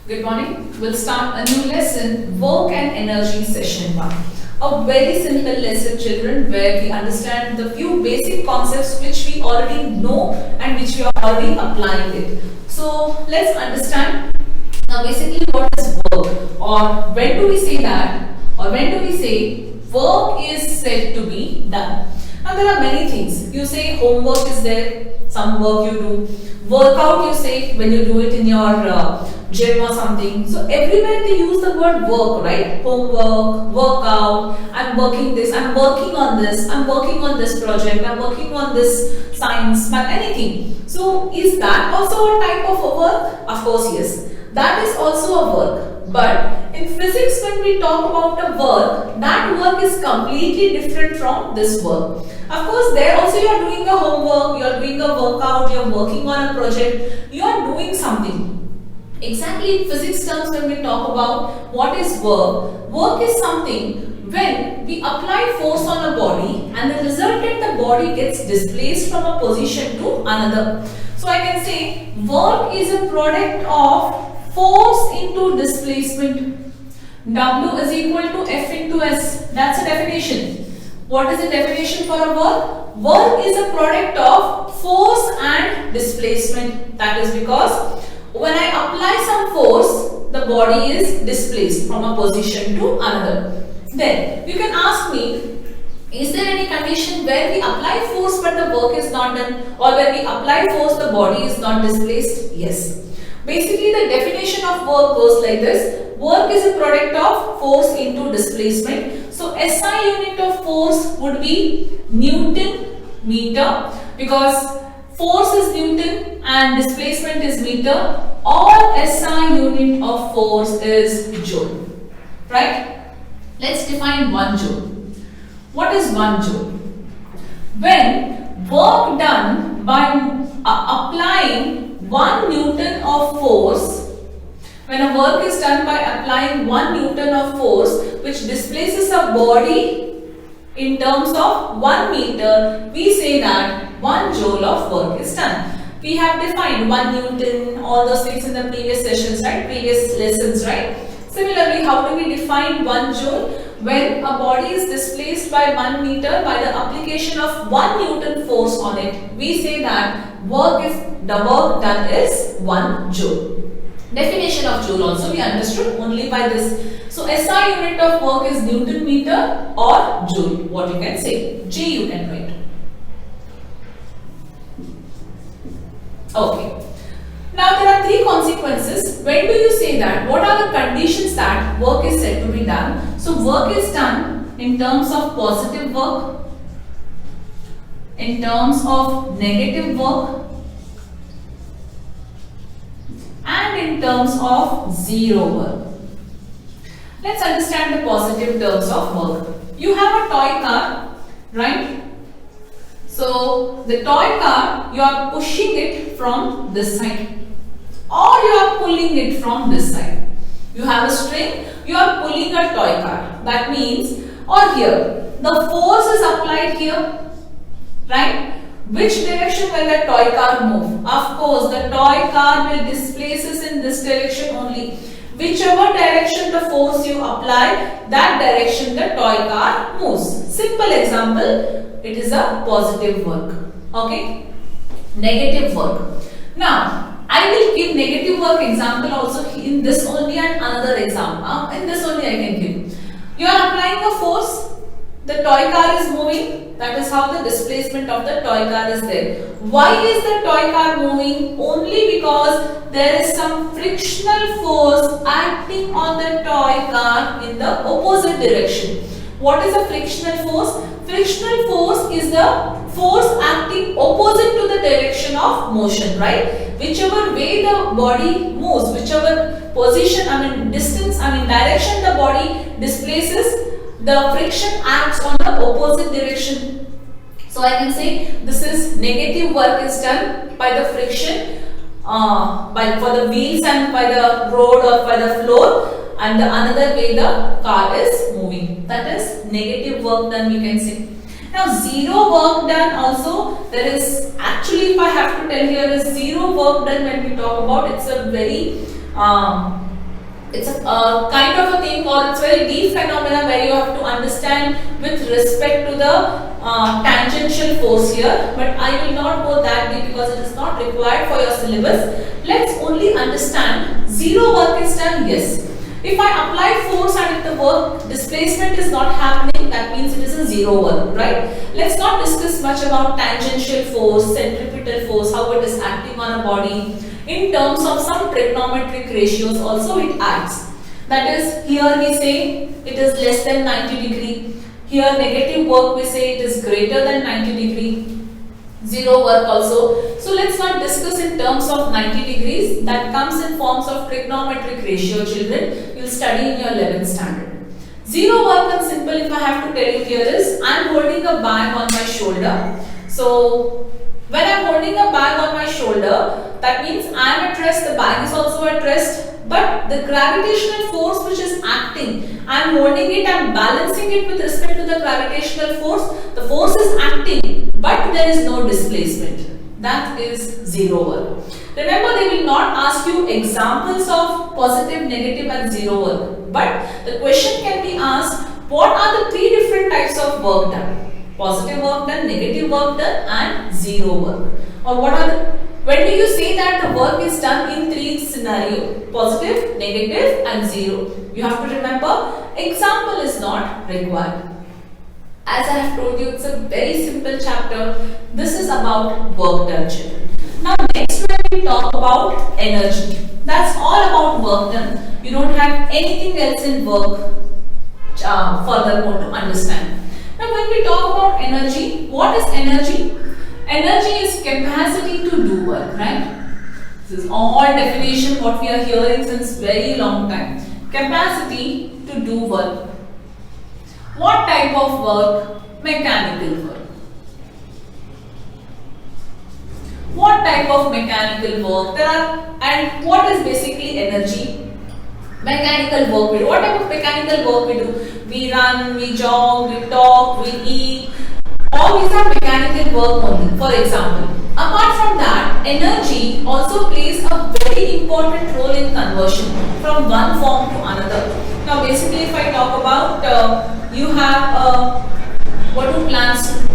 Good morning. We'll start a new lesson, Work and Energy Session 1. A very simple lesson, children, where we understand the few basic concepts which we already know and which we are already applying it. So let's understand now basically what is work, or when do we say that, or when do we say work is said to be done. Now there are many things. You say homework is there, some work you do. Workout you say when you do it in your gym or something. So everywhere they use the word work, right? Homework, workout, I'm working this, I'm working on this, I'm working on this project, I'm working on this science, but anything. So is that also a type of a work? Of course yes. That is also a work. But in physics when we talk about a work, that work is completely different from this work. Of course there also you are doing a homework, you are doing a workout, you are working on a project, you are doing something. Exactly in physics terms when we talk about what is work, work is something when we apply force on a body and the resultant the body gets displaced from a position to another. So I can say work is a product of force into displacement. W is equal to F into S. That's a definition. What is the definition for a work? Work is a product of force and displacement. That is because when I apply some force, the body is displaced from a position to another. Then you can ask me, is there any condition where we apply force but the work is not done, or where we apply force the body is not displaced? Yes. Basically the definition of work goes like this. Work is a product of force into displacement. So SI unit of force would be Newton meter, because force is Newton and displacement is meter. All SI unit of force is joule. Right? Let's define 1 joule. What is 1 joule? When work done by applying 1 Newton of force, when a work is done by applying 1 Newton of force which displaces a body in terms of 1 meter, we say that 1 joule of work is done. We have defined 1 Newton, all those things in the previous sessions, right? Previous lessons, right? Similarly, how do we define 1 joule? When a body is displaced by 1 meter by the application of 1 Newton force on it, we say that the work done is 1 joule. Definition of joule also we understood only by this. So SI unit of work is Newton meter or joule. What you can say? J you can write. Okay. Now there are 3 consequences. When do you say that? What are the conditions that work is said to be done? So work is done in terms of positive work, in terms of negative work, and in terms of zero work. Let's understand the positive terms of work. You have a toy car, right? So the toy car, you are pushing it from this side, or you are pulling it from this side. You have a string, you are pulling a toy car. That means, or here, the force is applied here, right? Which direction will the toy car move? Of course, the toy car will displaces in this direction only. Whichever direction the force you apply, that direction the toy car moves. Simple example, it is a positive work. Okay? Negative work. Now, I will give negative work example also in this only and another example. In this only I can give. You are applying a force, the toy car is moving. That is how the displacement of the toy car is there. Why is the toy car moving? Only because there is some frictional force acting on the toy car in the opposite direction. What is a frictional force? Frictional force is the force acting opposite to the direction of motion, right? Whichever way the body moves, whichever position, direction the body displaces, the friction acts on the opposite direction. So I can say this is negative work is done by the friction for the wheels and by the road or by the floor, and the another way the car is moving. That is negative work done, you can say. Now zero work done also, there is actually, if I have to tell here, is zero work done when we talk about, it's a very It's a kind of a thing, or it's very deep phenomena where you have to understand with respect to the tangential force here, but I will not go that deep because it is not required for your syllabus. Let's only understand zero work is done, yes. If I apply force and if the work displacement is not happening, that means it is a zero work, right? Let's not discuss much about tangential force, centripetal force, how it is acting on a body. In terms of some trigonometric ratios also it acts. That is, here we say it is less than 90 degree. Here negative work we say it is greater than 90 degree. Zero work also. So let's not discuss in terms of 90 degrees. That comes in forms of trigonometric ratio, children. You will study in your 11th standard. Zero work and simple, if I have to tell you here, is I am holding a bag on my shoulder. So when I am holding a bag on my shoulder, that means I am at rest, the bag is also at rest, but the gravitational force which is acting, I am holding it, I am balancing it with respect to the gravitational force. The force is acting, but there is no displacement. That is zero work. Remember, they will not ask you examples of positive, negative and zero work, but the question can be asked, what are the three different types of work done? Positive work done, negative work done and zero work. Or what are the, when do you say that the work is done in three scenarios? Positive, negative and zero. You have to remember, example is not required. As I have told you, it's a very simple chapter. This is about work done, children. Now next when we talk about energy. That's all about work done. You don't have anything else in work furthermore to understand. Now when we talk about energy, what is energy? Energy is capacity to do work, right? This is all definition what we are hearing since very long time. Capacity to do work. What type of work? Mechanical work. What type of mechanical work? There are, and what is basically energy? Mechanical work we do. What type of mechanical work we do? We run, we jog, we talk, we eat. All these are mechanical work only. For example, apart from that, energy also plays a very important role in conversion from one form to another. Now basically if I talk about, you have what do plants do?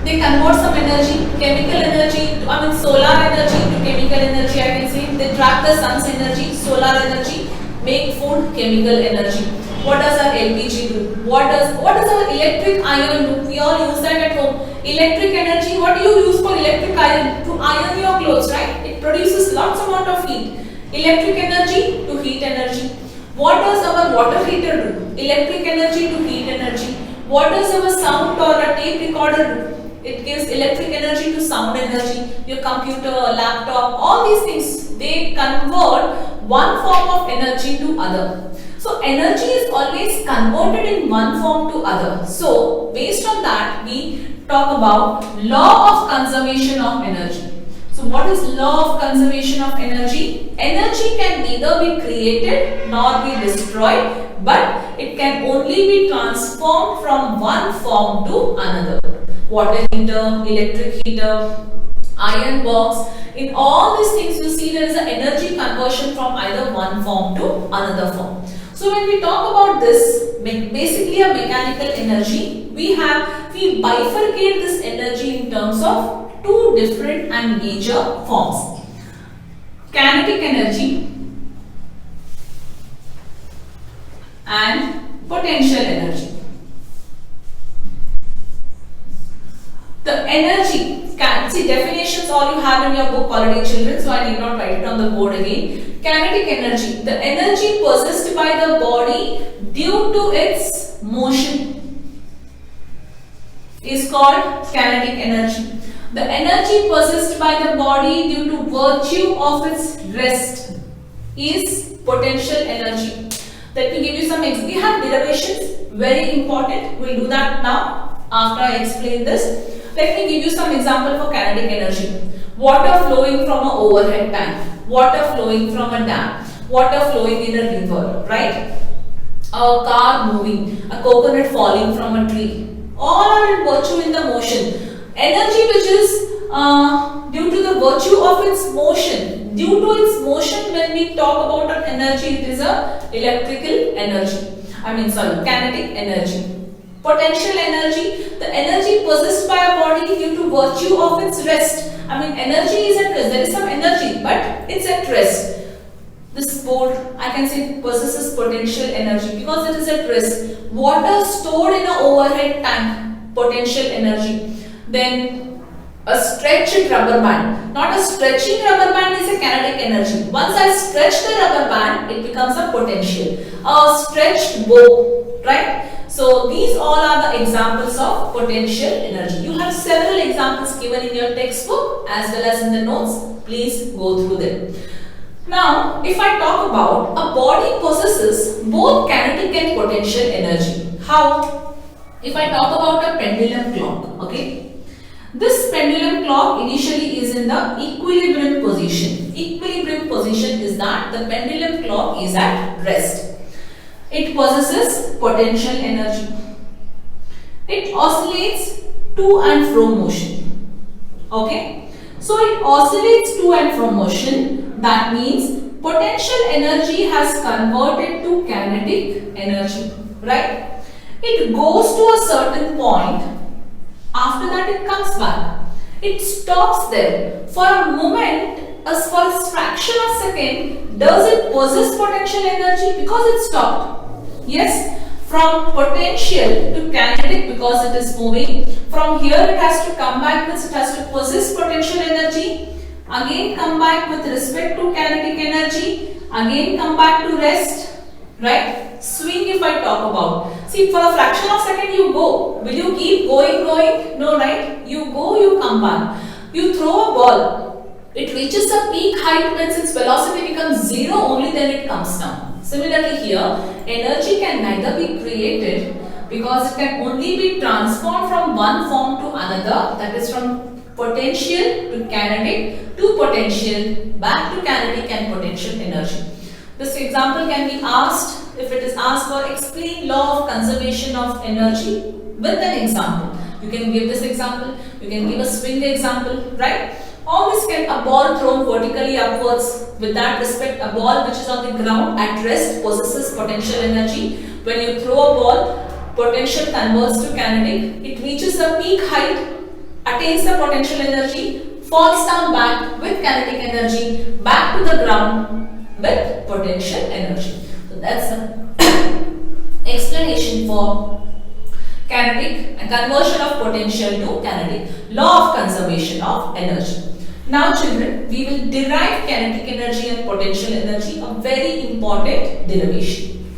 They convert some energy, chemical energy, solar energy to chemical energy, I can say. They trap the sun's energy, solar energy, make food, chemical energy. What does our LPG do? What does our electric iron do? We all use that at home. Electric energy, what do you use for electric iron? To iron your clothes, right? It produces lots amount of heat. Electric energy to heat energy. What does our water heater do? Electric energy to heat energy. What does our sound or a tape recorder do? It gives electric energy to sound energy. Your computer, laptop, all these things, they convert one form of energy to other. So energy is always converted in one form to other. So based on that, we talk about law of conservation of energy. So what is law of conservation of energy? Energy can neither be created nor be destroyed, but it can only be transformed from one form to another. Water heater, electric heater, iron box, in all these things you see there is an energy conversion from either one form to another form. So when we talk about this, basically a mechanical energy, we bifurcate this energy in terms of two different and major forms. Kinetic energy and potential energy. The energy, see definitions all you have in your book already, children, so I need not write it on the board again. Kinetic energy, the energy possessed by the body due to its motion is called kinetic energy. The energy possessed by the body due to virtue of its rest is potential energy. Let me give you some examples. We have derivations, very important. We will do that now after I explain this. Let me give you some example for kinetic energy. Water flowing from an overhead tank, water flowing from a dam, water flowing in a river, right? A car moving, a coconut falling from a tree. All are in virtue in the motion. Energy which is due to the virtue of its motion. Due to its motion, when we talk about an energy, it is a electrical energy. Kinetic energy. Potential energy, the energy possessed by a body due to virtue of its rest. Energy is at rest. There is some energy, but it's at rest. This board, I can say, possesses potential energy because it is at rest. Water stored in an overhead tank, potential energy. Then a stretched rubber band. Not a stretching rubber band is a kinetic energy. Once I stretch the rubber band, it becomes a potential. A stretched bow, right? So these all are the examples of potential energy. You have several examples given in your textbook as well as in the notes. Please go through them. Now, if I talk about a body possesses both kinetic and potential energy. How? If I talk about a pendulum clock, okay? This pendulum clock initially is in the equilibrium position. Equilibrium position is that the pendulum clock is at rest. It possesses potential energy. It oscillates to and fro motion. Okay? So it oscillates to and fro motion. That means potential energy has converted to kinetic energy. Right? It goes to a certain point. After that it comes back. It stops there. For a moment, for a fraction of a second, does it possess potential energy? Because it stopped. Yes, from potential to kinetic because it is moving. From here it has to come back, means it has to possess potential energy. Again come back with respect to kinetic energy. Again come back to rest. Right? Swing if I talk about. See, for a fraction of a second you go. Will you keep going? No, right? You go, you come back. You throw a ball. It reaches a peak height when its velocity becomes 0, only then it comes down. Similarly here, energy can neither be created because it can only be transformed from one form to another, that is from potential to kinetic to potential back to kinetic and potential energy. This example can be asked, if it is asked for explain law of conservation of energy with an example. You can give this example, you can give a swing example, right? All this can, a ball thrown vertically upwards. With that respect, a ball which is on the ground at rest possesses potential energy. When you throw a ball, potential converts to kinetic. It reaches a peak height, attains the potential energy, falls down back with kinetic energy, back to the ground with potential energy. So that's the explanation for kinetic and conversion of potential to kinetic. Law of conservation of energy. Now children, we will derive kinetic energy and potential energy, a very important derivation.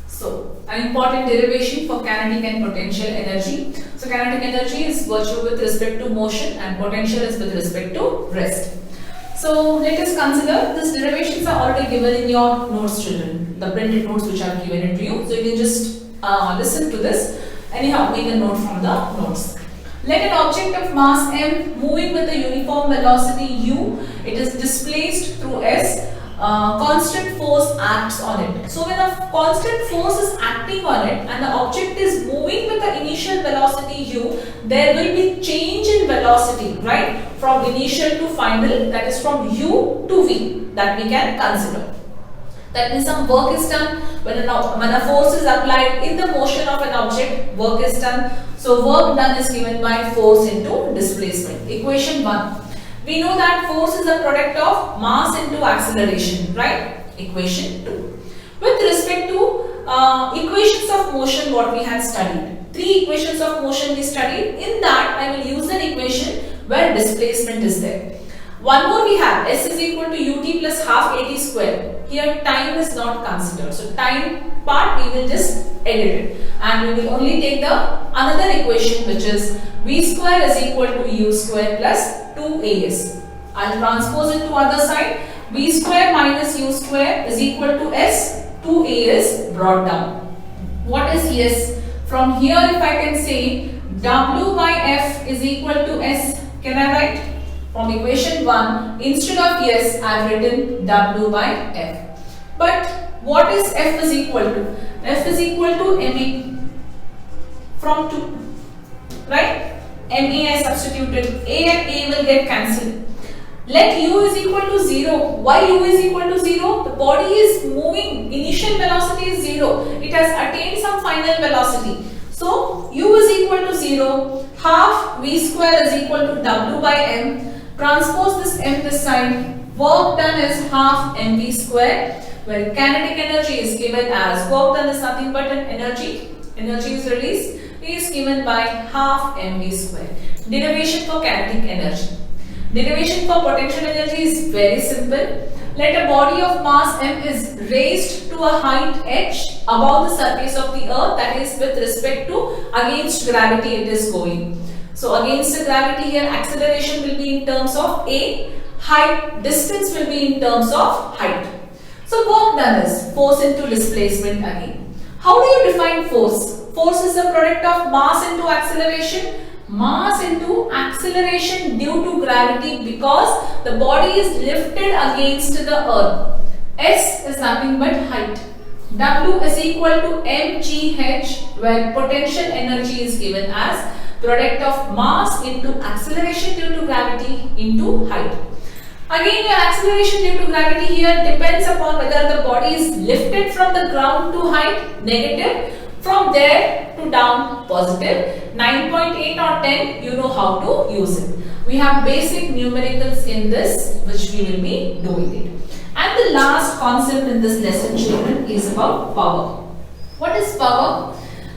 So, an important derivation for kinetic and potential energy. So, kinetic energy is virtue with respect to motion and potential is with respect to rest. So, let us consider these derivations are already given in your notes children, the printed notes which I have given it to you. So, you can just listen to this. Anyhow, make a note from the notes. Let an object of mass m moving with a uniform velocity u, it is displaced through s, constant force acts on it. So when a constant force is acting on it and the object is moving with the initial velocity u, there will be change in velocity, right? From initial to final, that is from u to v, that we can consider. That means some work is done. When a force is applied in the motion of an object, work is done. So work done is given by force into displacement. Equation 1. We know that force is a product of mass into acceleration, right? Equation 2. With respect to equations of motion, what we had studied. 3 equations of motion we studied. In that, I will use an equation where displacement is there. One more we have, s is equal to ut plus half at square. Here time is not considered. So time part we will just edit it. And we will only take the another equation which is v square is equal to u square plus 2as. I will transpose it to other side. V square minus u square is equal to s. 2a is brought down. What is s? From here if I can say w by f is equal to s. Can I write? From equation 1, instead of s, I have written w by f. But what is F is equal to? F is equal to MA from 2, right? MA I substituted, A and A will get cancelled. Let U is equal to 0. Why U is equal to 0? The body is moving, initial velocity is 0. It has attained some final velocity. So U is equal to 0. Half V square is equal to W by M. Transpose this M this side. Work done is half mv square, where kinetic energy is given as, work done is nothing but an energy. Energy is released, is given by half mv square. Derivation for kinetic energy. Derivation for potential energy is very simple. Let a body of mass m is raised to a height h above the surface of the earth, that is with respect to against gravity it is going. So against the gravity here, acceleration will be in terms of a, height, distance will be in terms of height. So work done is force into displacement again. How do you define force? Force is the product of mass into acceleration. Mass into acceleration due to gravity because the body is lifted against the earth. S is nothing but height. W is equal to mgh, where potential energy is given as product of mass into acceleration due to gravity into height. Again, your acceleration due to gravity here depends upon whether the body is lifted from the ground to height, negative, from there to down, positive. 9.8 or 10, you know how to use it. We have basic numericals in this, which we will be doing it. And the last concept in this lesson, children, is about power. What is power?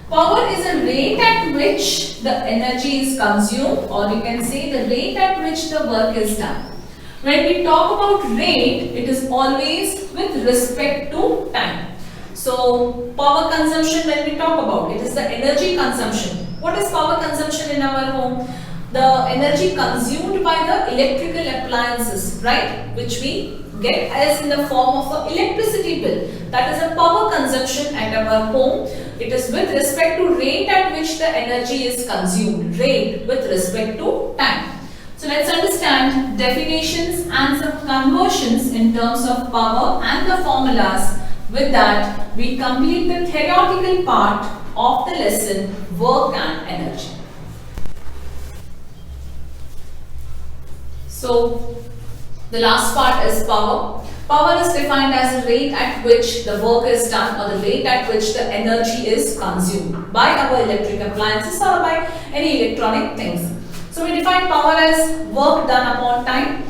Power is a rate at which the energy is consumed, or you can say the rate at which the work is done. When we talk about rate, it is always with respect to time. So, power consumption, when we talk about it, is the energy consumption. What is power consumption in our home? The energy consumed by the electrical appliances, right, which we get as in the form of an electricity bill. That is a power consumption at our home. It is with respect to rate at which the energy is consumed, rate with respect to time. So let's understand definitions and some conversions in terms of power and the formulas. With that, we complete the theoretical part of the lesson, work and energy. So the last part is power. Power is defined as the rate at which the work is done or the rate at which the energy is consumed by our electric appliances or by any electronic things. So we define power as work done upon time.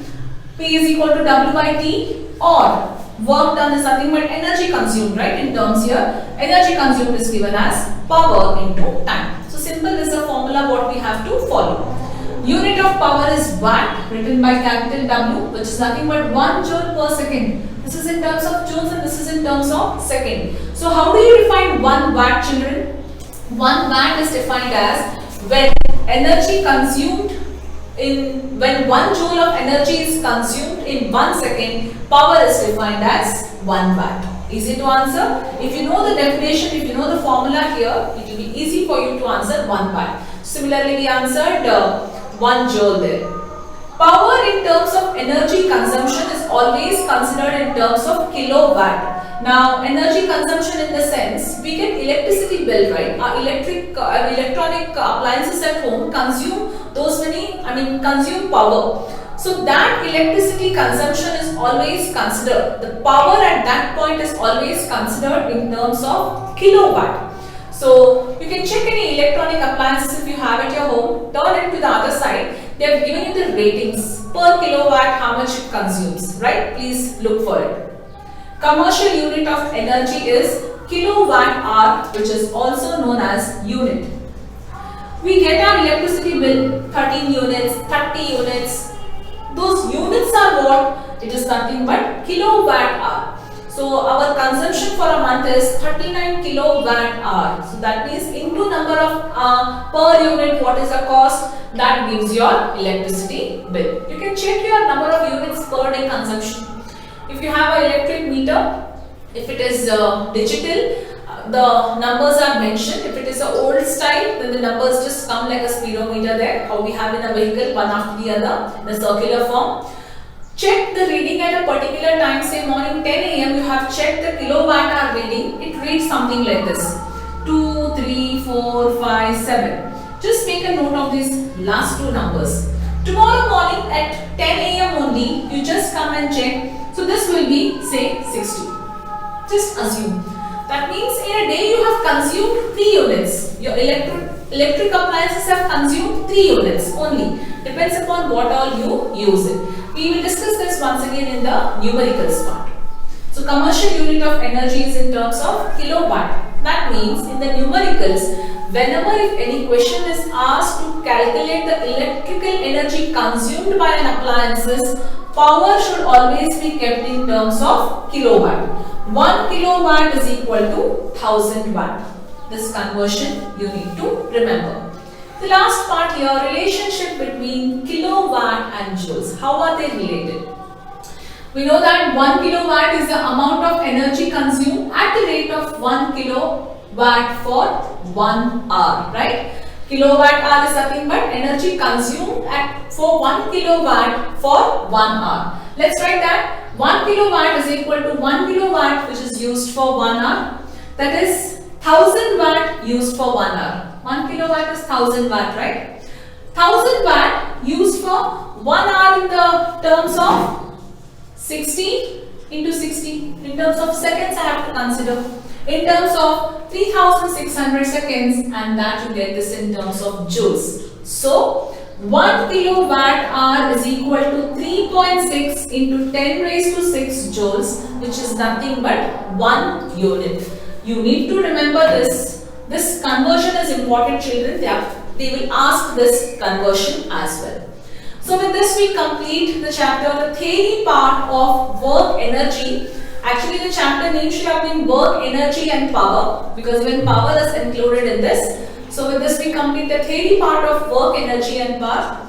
P is equal to W by T, or work done is nothing but energy consumed, right? In terms here, energy consumed is given as power into time. So simple is the formula what we have to follow. Unit of power is watt, written by capital W, which is nothing but 1 joule per second. This is in terms of joules and this is in terms of second. So how do you define 1 watt, children? 1 watt is defined as when energy consumed in, when 1 joule of energy is consumed in 1 second, power is defined as 1 watt. Easy to answer. If you know the definition, if you know the formula here, it will be easy for you to answer 1 watt. Similarly, we answered 1 joule there. Power in terms of energy consumption is always considered in terms of kilowatt. Now, energy consumption in the sense, we get electricity bill, right? Our electronic appliances at home consume those many, consume power. So that electricity consumption is always considered, the power at that point is always considered in terms of kilowatt. So you can check any electronic appliances if you have at your home, turn it to the other side, they have given you the ratings per kilowatt, how much it consumes, right? Please look for it. Commercial unit of energy is kilowatt hour, which is also known as unit. We get our electricity bill 13 units, 30 units. Those units are what? It is nothing but kilowatt hour. So our consumption for a month is 39 kilowatt hour. So that means into number of per unit, what is the cost? That gives your electricity bill. You can check your number of units per day consumption. If you have an electric meter, if it is digital, the numbers are mentioned. If it is an old style, then the numbers just come like a speedometer there, how we have in a vehicle, one after the other, in a circular form. check the reading at a particular time, say morning 10 a.m. you have checked the kilowatt hour reading, it reads something like this: 2, 3, 4, 5, 7. Just make a note of these last two numbers. Tomorrow morning at 10 a.m. only, you just come and check. So this will be, say, 60. Just assume. That means in a day you have consumed 3 units. Your electric appliances have consumed 3 units only. Depends upon what all you use it. We will discuss this once again in the numericals part. So commercial unit of energy is in terms of kilowatt. That means in the numericals, whenever if any question is asked to calculate the electrical energy consumed by an appliances, power should always be kept in terms of kilowatt. 1 kilowatt is equal to 1000 watt. This conversion you need to remember. The last part here, relationship between kilowatt and joules. How are they related? We know that 1 kilowatt is the amount of energy consumed at the rate of 1 kilowatt for 1 hour, right? Kilowatt hour is nothing but energy consumed for 1 kilowatt for 1 hour. Let's write that. 1 kilowatt is equal to 1 kilowatt which is used for 1 hour. That is 1000 watt used for 1 hour. 1 kilowatt is 1000 watt, right? 1000 watt used for 1 hour in the terms of 60 into 60. In terms of seconds I have to consider. In terms of 3600 seconds, and that you get this in terms of joules. So 1 kilowatt hour is equal to 3.6 into 10 raised to 6 joules, which is nothing but 1 unit. You need to remember this. This conversion is important, children. They will ask this conversion as well. So with this we complete the chapter, the theory part of work energy. Actually the chapter name should have been work energy and power, because even power is included in this. So with this we complete the theory part of work energy and power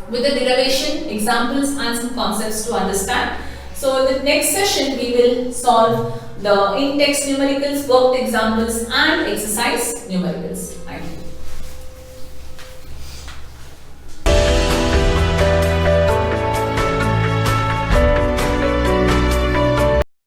with the derivation, examples and some concepts to understand. So in the next session we will solve the in-text numericals, worked examples and exercise numericals. Thank you.